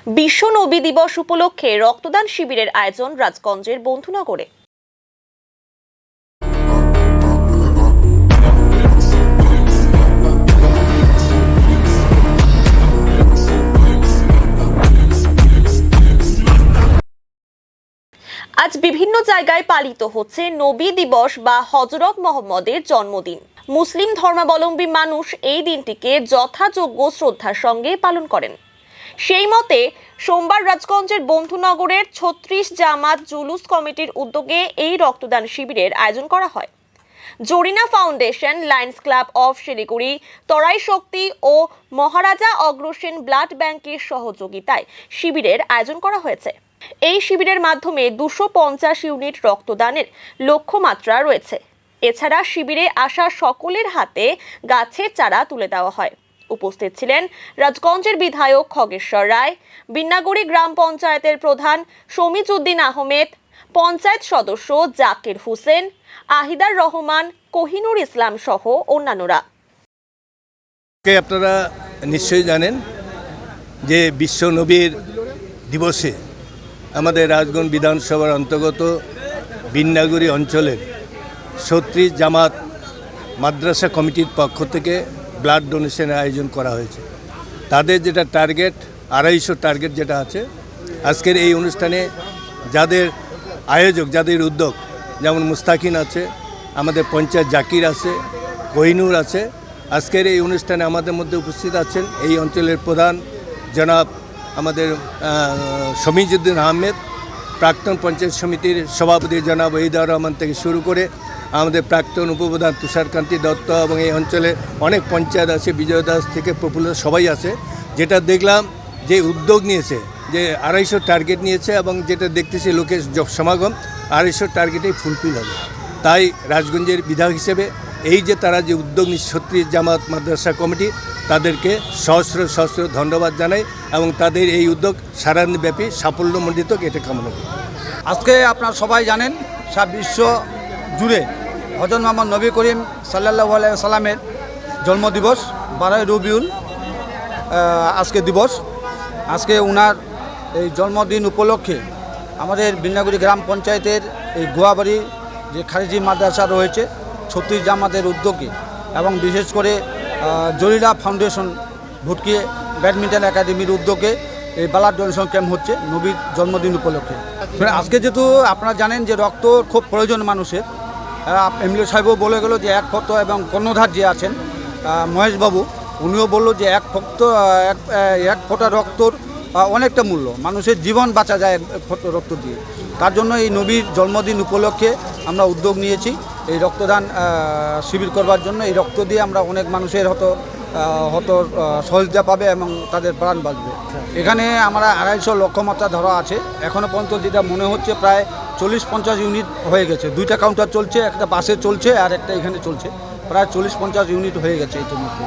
বিশ্ব নবী দিবস উপলক্ষে রক্তদান শিবিরের আয়োজন রাজগঞ্জের বন্ধুনগরে। আজ বিভিন্ন জায়গায় পালিত হচ্ছে নবী দিবস বা হযরত মুহাম্মদের জন্মদিন। মুসলিম ধর্মাবলম্বী মানুষ এই দিনটিকে যথাযোগ্য শ্রদ্ধার সঙ্গে পালন করেন। সেই মতে সোমবার রাজগঞ্জের বন্ধুনগরের ৩৬ জামাত জুলুস কমিটির উদ্যোগে এই রক্তদান শিবিরের আয়োজন করা হয়। Zarina foundation, lions club of Siliguri, Terai Shakti ও মহারাজা অগ্রসেন ব্লাড ব্যাংকের সহযোগিতায় শিবিরের আয়োজন করা হয়েছে। এই শিবিরের মাধ্যমে ২৫০ ইউনিট রক্তদানের লক্ষ্যমাত্রা রয়েছে। এছাড়া শিবিরে আসা সকলের হাতে গাছের চারা তুলে দেওয়া হয়। উপস্থিত ছিলেন রাজগঞ্জের বিধায়ক খগেশ্বর রায়, বিন্নাগুড়ি গ্রাম পঞ্চায়েতের প্রধান শমিজউদ্দিন আহমেদ, পঞ্চায়েত সদস্য জাকির হোসেন, আহিদার রহমান, কোহিনুর ইসলাম সহ অন্যান্যরা। আপনারা নিশ্চয়ই জানেন যে বিশ্ব নবীর দিবসে আমাদের রাজগঞ্জ বিধানসভার অন্তর্গত বিন্নাগুড়ি অঞ্চলের ৩৬ জামাত মাদ্রাসা কমিটির পক্ষ থেকে ব্লাড ডোনেশনের আয়োজন করা হয়েছে। তাদের যেটা টার্গেট ২৫০ টার্গেট যেটা আছে, আজকের এই অনুষ্ঠানে যাদের আয়োজক, যাদের উদ্যোগ, যেমন মুস্তাকিন আছে, আমাদের পঞ্চায়েত জাকির আছে, কোহিনুর আছে। আজকের এই অনুষ্ঠানে আমাদের মধ্যে উপস্থিত আছেন এই অঞ্চলের প্রধান জনাব আমাদের শমিজউদ্দিন আহমেদ, প্রাক্তন পঞ্চায়েত সমিতির সভাপতি জনাব ওহিদার রহমান থেকে শুরু করে আমাদের প্রাক্তন উপপ্রধান তুষারকান্তি দত্ত, এবং এই অঞ্চলে অনেক পঞ্চায়েত আছে, বিজয় দাস থেকে প্রফুল্ল সবাই আছে। যেটা দেখলাম যে উদ্যোগ নিয়েছে, যে ২৫০ টার্গেট নিয়েছে, এবং যেটা দেখতেছি লোকের সমাগম ২৫০ টার্গেটেই ফুলফিল হবে। তাই রাজগঞ্জের বিধায়ক হিসেবে এই যে তারা যে উদ্যোগ নিচ্ছে ৩৬ জামাত মাদ্রাসা কমিটি, তাদেরকে সহস্র সহস্র ধন্যবাদ জানাই, এবং তাদের এই উদ্যোগ সারাব্যাপী সাফল্যমণ্ডিত এটা কামনা করি। আজকে আপনারা সবাই জানেন সারা বিশ্ব জুড়ে হযরত মুহাম্মদ নবী করিম সাল্লাল্লাহু আলাইহি সাল্লামের জন্মদিবস ১২ই রবিউল আজকে দিবস। আজকে ওনার এই জন্মদিন উপলক্ষে আমাদের বিন্নাগুড়ি গ্রাম পঞ্চায়েতের এই গোয়াবাড়ি যে খারিজি মাদ্রাসা রয়েছে ৩৬ জামাতের উদ্যোগে, এবং বিশেষ করে জরিনা ফাউন্ডেশন ভুটকি ব্যাডমিন্টন একাডেমির উদ্যোগে এই ব্লাড ডোনেশন ক্যাম্প হচ্ছে নবীর জন্মদিন উপলক্ষে। আজকে যেহেতু আপনারা জানেন যে রক্ত খুব প্রয়োজন মানুষের, এমএলএ সাহেবও বলে গেল যে এক ফোঁটা, এবং কর্ণধার যে আছেন মহেশবাবু উনিও বলল যে এক ফোঁটা রক্তর অনেকটা মূল্য, মানুষের জীবন বাঁচা যায় এক ফোঁটা রক্ত দিয়ে। তার জন্য এই নবীর জন্মদিন উপলক্ষে আমরা উদ্যোগ নিয়েছি এই রক্তদান শিবির করবার জন্য। এই রক্ত দিয়ে আমরা অনেক মানুষের হয়তো সহযোগিতা পাবে এবং তাদের প্রাণ বাঁচবে। এখানে আমরা ২৫০ লক্ষ্যমাত্রা ধরা আছে। এখনও পর্যন্ত যেটা মনে হচ্ছে প্রায় ৪০-৫০ ইউনিট হয়ে গেছে। 2টা কাউন্টার চলছে, একটা বাসে চলছে আর একটা এখানে চলছে। প্রায় ৪০-৫০ ইউনিট হয়ে গেছে ইতিমধ্যে।